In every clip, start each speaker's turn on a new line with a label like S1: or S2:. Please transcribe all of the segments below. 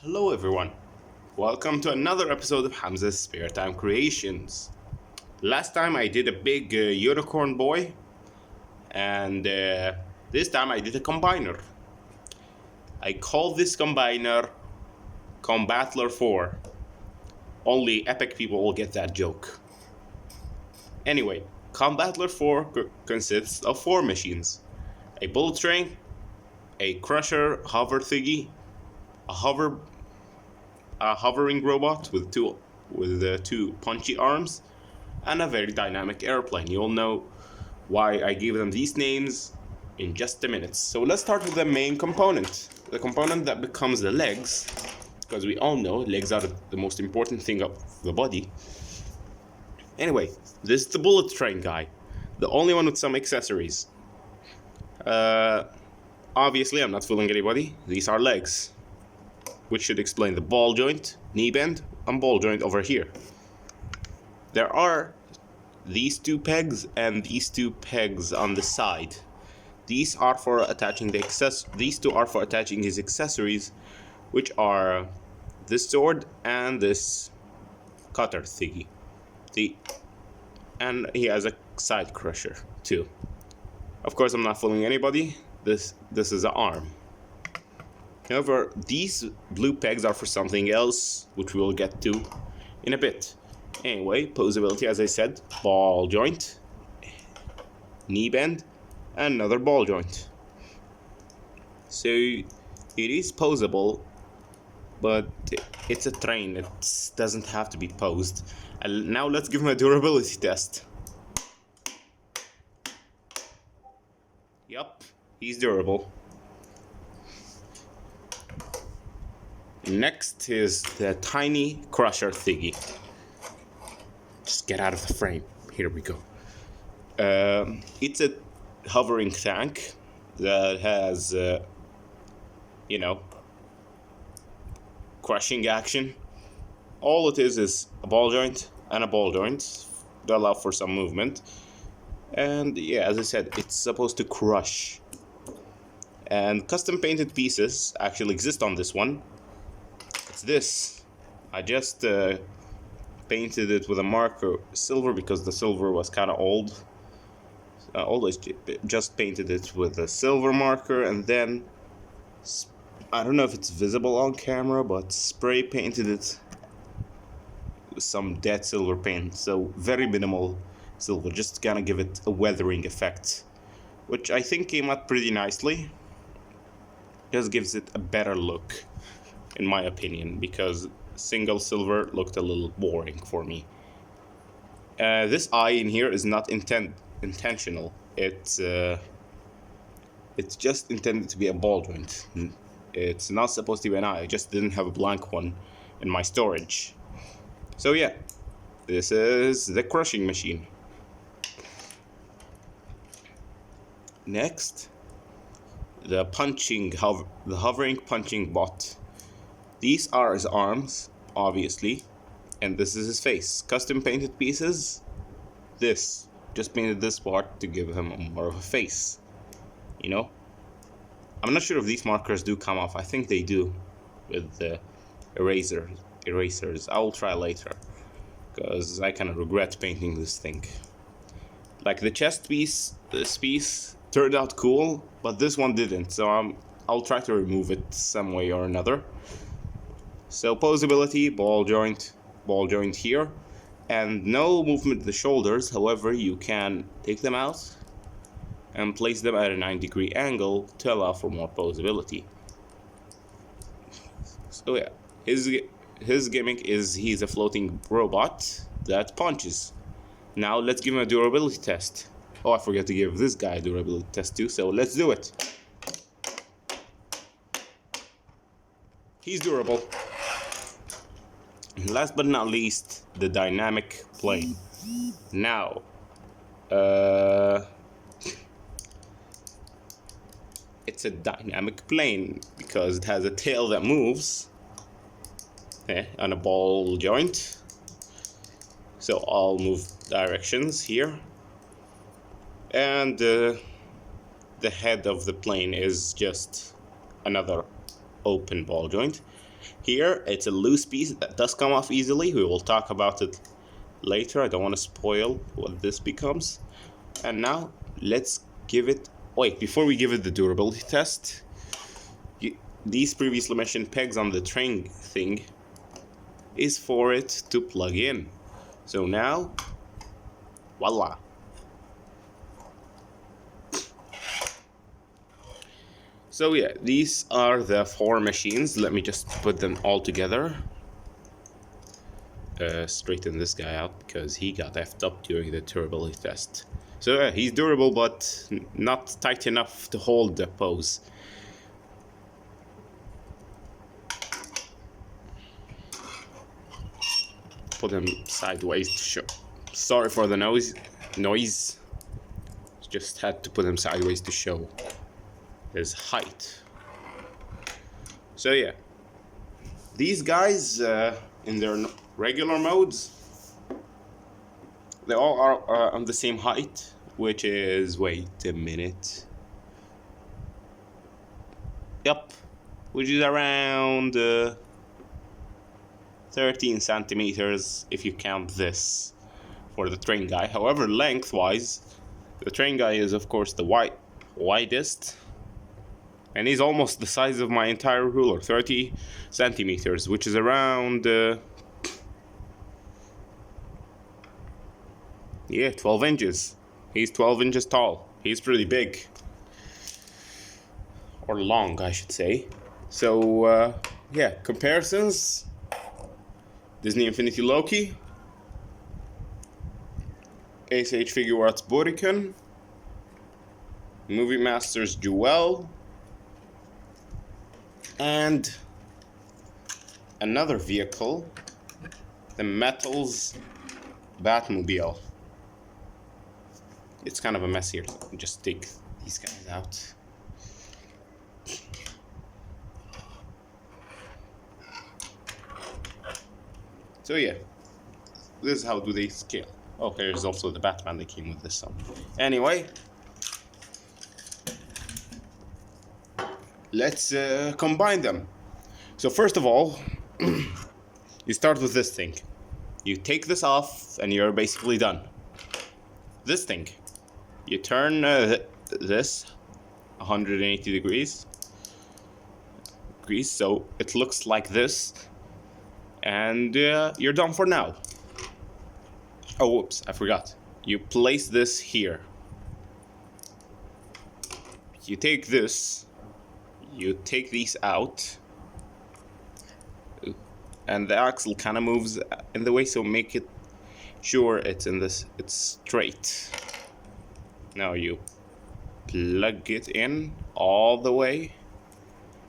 S1: Hello everyone, welcome to another episode of Hamza's Spare Time Creations. Last time I did a big unicorn boy, and this time I did a combiner. I call this combiner Combatler 4. Only epic people will get that joke. Anyway, Combatler 4 consists of 4 machines. A bullet train, a crusher hover thingy, a hovering robot with two punchy arms, and a very dynamic airplane. You'll know why I gave them these names in just a minute. So let's start with the main component, the component that becomes the legs, because we all know legs are the most important thing of the body. Anyway, this is the bullet train guy, the only one with some accessories. Obviously, I'm not fooling anybody. These are legs, which should explain the ball joint, knee bend, and ball joint over here. There are these two pegs and these two pegs on the side. These are for attaching these two are for attaching his accessories, which are this sword and this cutter thingy. See? And he has a side crusher too. Of course, I'm not fooling anybody. This is an arm. However, these blue pegs are for something else, which we will get to in a bit. Anyway, posability, as I said, ball joint, knee bend, and another ball joint. So it is posable, but it's a train. It doesn't have to be posed. And now let's give him a durability test. Yup, he's durable. Next is the tiny crusher thingy. Just get out of the frame. Here we go. It's a hovering tank that has, crushing action. All it is a ball joint and a ball joint that allow for some movement. And yeah, as I said, it's supposed to crush. And custom painted pieces actually exist on this one. It's this. I just painted it with a marker silver because the silver was kind of old. I always just painted it with a silver marker, and then I don't know if it's visible on camera, but spray painted it with some dead silver paint. So very minimal silver, just gonna give it a weathering effect, which I think came out pretty nicely. Just gives it a better look, in my opinion, because single silver looked a little boring for me. This eye in here is not intentional. It's just intended to be a ball joint. It's not supposed to be an eye. I just didn't have a blank one in my storage. So yeah, this is the crushing machine. Next, the hovering punching bot. These are his arms, obviously, and this is his face. Custom painted pieces. This just painted this part to give him more of a face. You know, I'm not sure if these markers do come off. I think they do with the erasers. I will try later because I kind of regret painting this thing. Like the chest piece, this piece turned out cool, but this one didn't. So I'll try to remove it some way or another. So posability, ball joint here, and no movement of the shoulders. However, you can take them out and place them at a 90-degree angle to allow for more posability. So yeah, his gimmick is he's a floating robot that punches. Now let's give him a durability test. Oh, I forgot to give this guy a durability test too, so let's do it. He's durable. Last but not least, the dynamic plane. Now, it's a dynamic plane because it has a tail that moves on a ball joint. So I'll move directions here. And the head of the plane is just another open ball joint. Here it's a loose piece that does come off easily. We will talk about it later. I don't want to spoil what this becomes. And now let's give it, wait, before we give it the durability test, these previously mentioned pegs on the train thing is for it to plug in. So now, voila. So yeah, these are the 4 machines. Let me just put them all together. Straighten this guy out because he got effed up during the durability test. So yeah, he's durable but not tight enough to hold the pose. Put him sideways to show. Sorry for the noise. Just had to put him sideways to show his height. So yeah, these guys in their regular modes, they all are on the same height, which is, wait a minute, yep, which is around 13 centimeters if you count this for the train guy. However, lengthwise, the train guy is of course the widest, and he's almost the size of my entire ruler, 30 centimeters, which is around 12 inches. He's 12 inches tall. He's pretty big, or long I should say. So yeah, comparisons: Disney Infinity Loki, Ace Age Figure Arts Bodykin, Movie Masters Jewel, and another vehicle, the Metals Batmobile. It's kind of a mess here. Just take these guys out. So yeah, this is how do they scale. Oh, here's also the Batman that came with this song. Anyway, let's combine them. So first of all, you start with this thing. You take this off and you're basically done. This thing, you turn this 180 degrees, so it looks like this, and you're done for now. Oh, whoops, I forgot. You place this here. You take this, you take these out, and the axle kind of moves in the way, so make it sure it's straight. Now you plug it in all the way.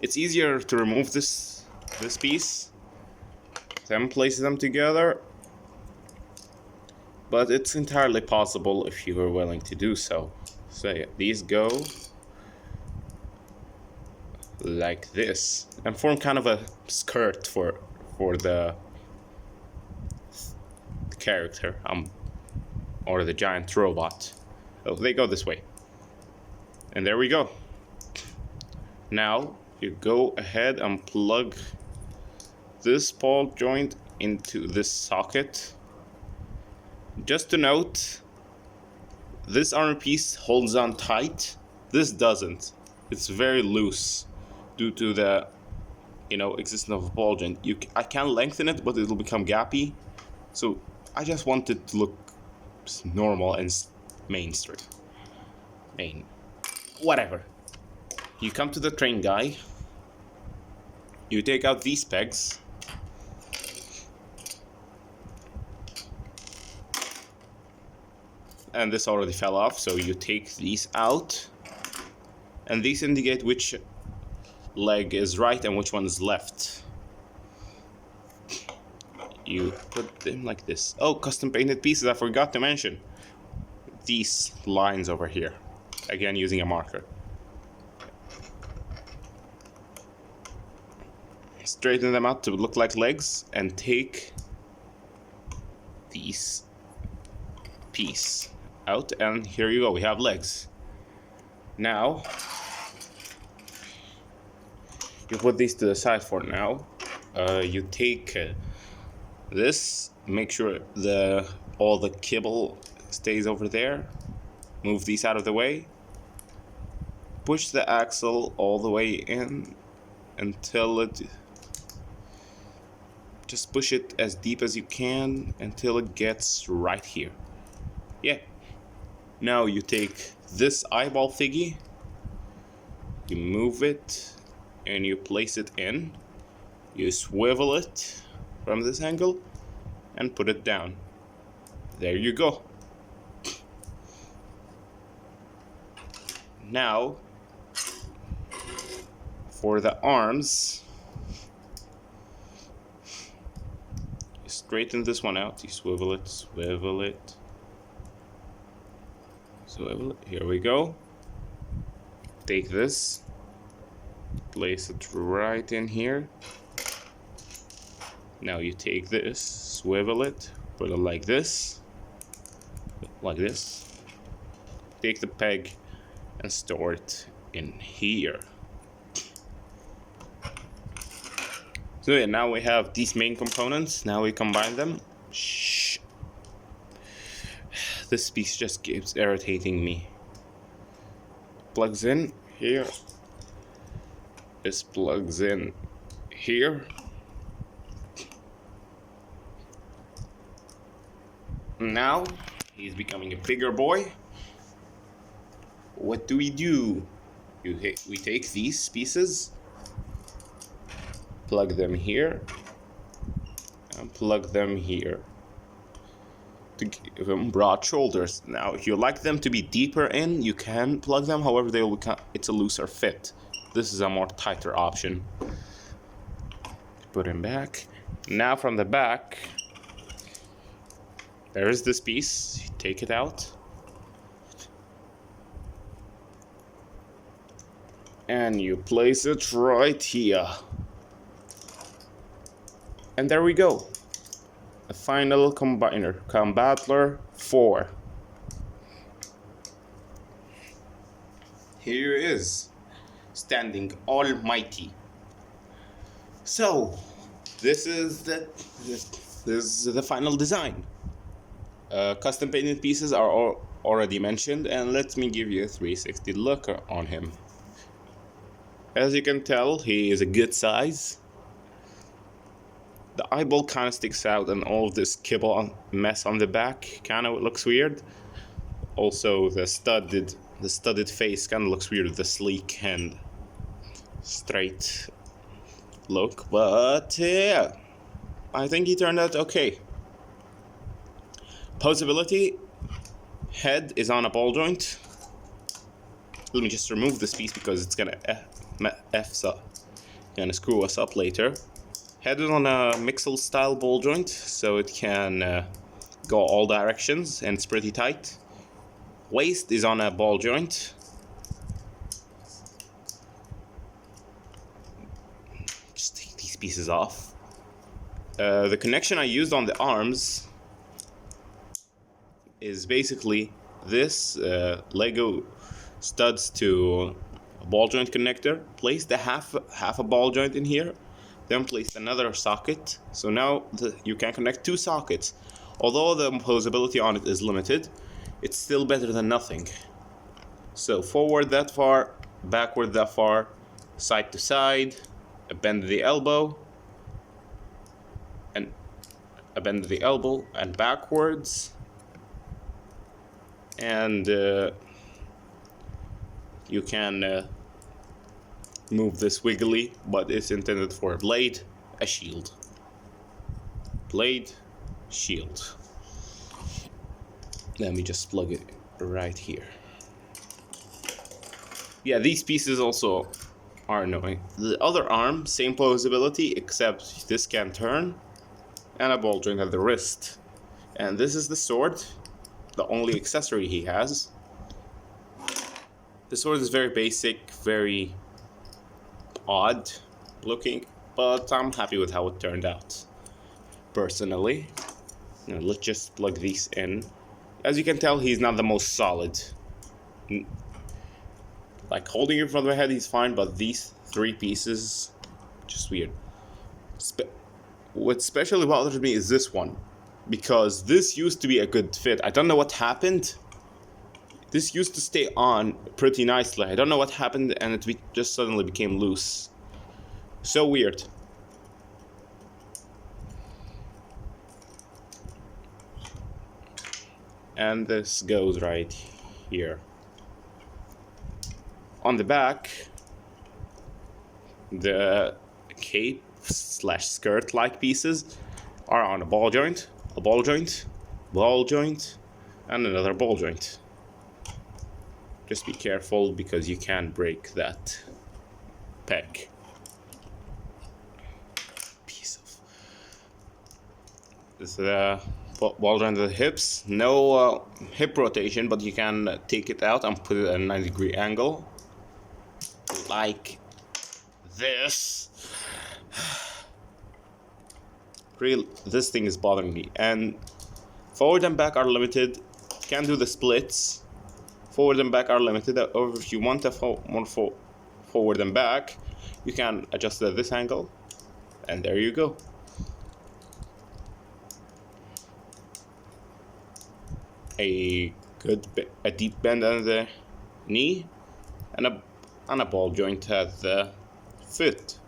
S1: It's easier to remove this piece, then place them together, but it's entirely possible if you are willing to do so. So yeah, these go like this and form kind of a skirt for the character, or the giant robot. Oh, they go this way, and there we go. Now you go ahead and plug this ball joint into this socket. Just to note, this armor piece holds on tight. This doesn't. It's very loose due to the existence of a ball joint. I can lengthen it, but it'll become gappy. So I just want it to look normal and mainstream. Whatever. You come to the train guy. You take out these pegs. And this already fell off, so you take these out. And these indicate which leg is right and which one is left. You put them like this. Oh, custom painted pieces, I forgot to mention. These lines over here. Again, using a marker. Straighten them out to look like legs, and take these piece out, and here you go, we have legs. Now You put these to the side for now. You take this, make sure all the kibble stays over there. Move these out of the way. Push the axle all the way in until it... Just push it as deep as you can until it gets right here. Yeah. Now you take this eyeball thingy, you move it, and you place it in. You swivel it from this angle and put it down. There you go. Now, for the arms, you straighten this one out. You swivel it, swivel it, swivel it. Here we go. Take this, place it right in here. Now you take this, swivel it, put it like this, take the peg and store it in here. So yeah, now we have these main components. Now we combine them. Shh. This piece just keeps irritating me. Plugs in here. This plugs in here. Now he's becoming a bigger boy. What do? We take these pieces, plug them here, and plug them here to give them broad shoulders. Now, if you like them to be deeper in, you can plug them. However, it's a looser fit. This is a more tighter option. Put him back. Now, from the back, there is this piece. Take it out. And you place it right here. And there we go. A final combiner, Combatler 4. Here he is, standing almighty. So, this is the final design. Custom painted pieces are already mentioned, and let me give you a 360 look on him. As you can tell, he is a good size. The eyeball kind of sticks out, and all of this kibble mess on the back kind of looks weird. Also, the studded face kind of looks weird with the sleek and straight look. But yeah, I think he turned out okay. Posability, head is on a ball joint. Let me just remove this piece because it's gonna screw us up later. Head is on a Mixel style ball joint, so it can go all directions and it's pretty tight. Waist is on a ball joint. Just take these pieces off. The connection I used on the arms is basically this Lego studs to a ball joint connector. Place the half a ball joint in here, then place another socket. So now you can connect two sockets. Although the posability on it is limited, it's still better than nothing. So forward that far, backward that far, side to side, a bend the elbow, and a bend the elbow and backwards. And you can move this wiggly, but it's intended for a blade, a shield. Blade, shield. Let me just plug it right here. Yeah, these pieces also are annoying. The other arm, same posability, except this can turn, and a ball joint at the wrist. And this is the sword, the only accessory he has. The sword is very basic, very odd looking, but I'm happy with how it turned out, personally. Now let's just plug these in. As you can tell, he's not the most solid. Like holding it in front of my head, he's fine, but these three pieces just weird. What especially bothers me is this one, because this used to be a good fit. I don't know what happened. This used to stay on pretty nicely. I don't know what happened, and it just suddenly became loose. So weird. And this goes right here. On the back, the cape / skirt like pieces are on a ball joint, ball joint, and another ball joint. Just be careful because you can break that peg. Piece of the ball joint at the hips. No hip rotation, but you can take it out and put it at a 90-degree angle, like this. Real, this thing is bothering me. And forward and back are limited. Can't do the splits. Forward and back are limited. Or if you want more forward and back, you can adjust it at this angle, and there you go. A deep bend at the knee, and a ball joint at the foot,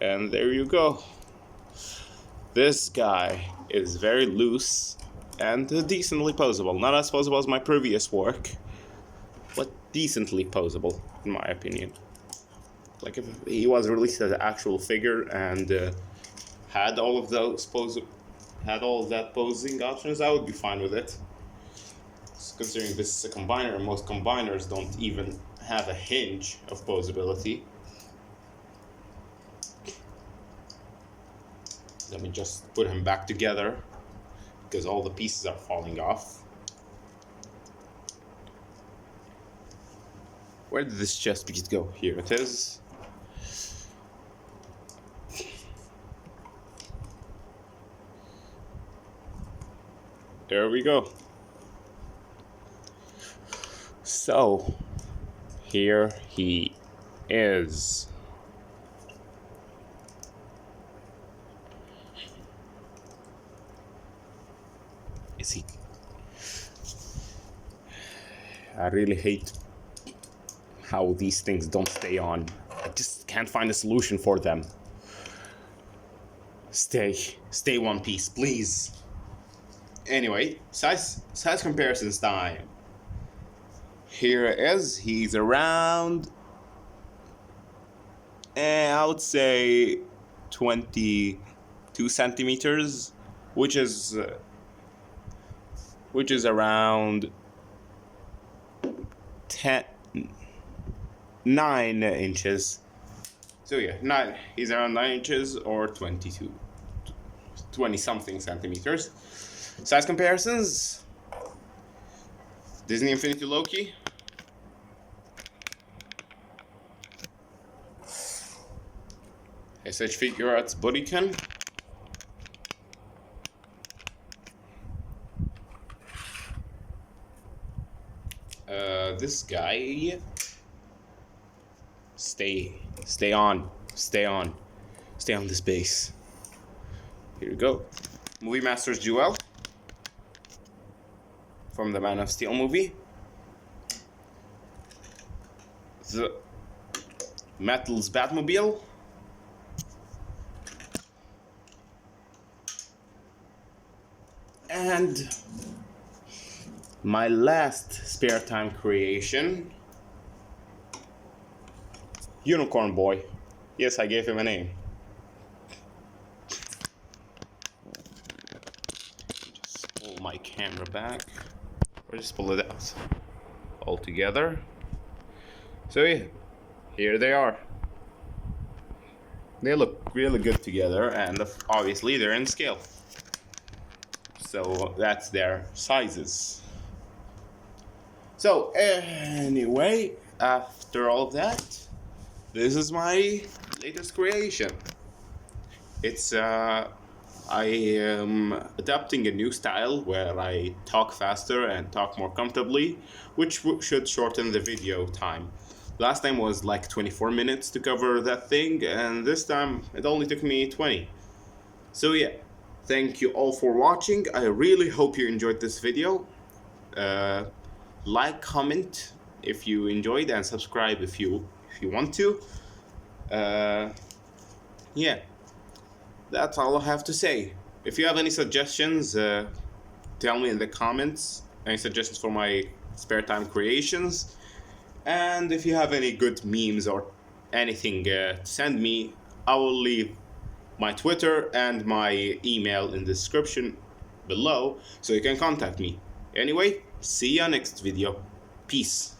S1: and there you go. This guy is very loose and decently posable. Not as posable as my previous work, but decently posable in my opinion. Like if he was released as an actual figure and had all of that posing options, I would be fine with it. Considering this is a combiner, and most combiners don't even have a hinge of posability. Let me just put him back together because all the pieces are falling off. Where did this chest piece go? Here it is. There we go. So, here he is. Is he? I really hate how these things don't stay on. I just can't find a solution for them. Stay one piece, please. Anyway, size comparisons time. Here it is. He's around, I would say 22 centimeters, which is around 9 inches. So yeah, he's around 9 inches or 20 something centimeters. Size comparisons. Disney Infinity Loki. SH Figure Arts Bodycan. This guy. Stay on this base. Here we go. Movie Masters Jewel from the Man of Steel movie. The Metals Batmobile. And my last spare time creation, Unicorn Boy. Yes, I gave him a name. Just pull my camera back, or just pull it out all together. So yeah, here they are. They look really good together, and obviously they're in scale. So that's their sizes. So anyway, after all of that, this is my latest creation. It's I am adapting a new style where I talk faster and talk more comfortably, which should shorten the video time. Last time was like 24 minutes to cover that thing, and this time it only took me 20. So yeah, thank you all for watching. I really hope you enjoyed this video. Like, comment if you enjoyed, and subscribe if you want to. Yeah, that's all I have to say. If you have any suggestions, tell me in the comments. Any suggestions for my spare time creations. And if you have any good memes or anything, send me. I will leave my Twitter and my email in the description below so you can contact me. Anyway, see ya next video. Peace.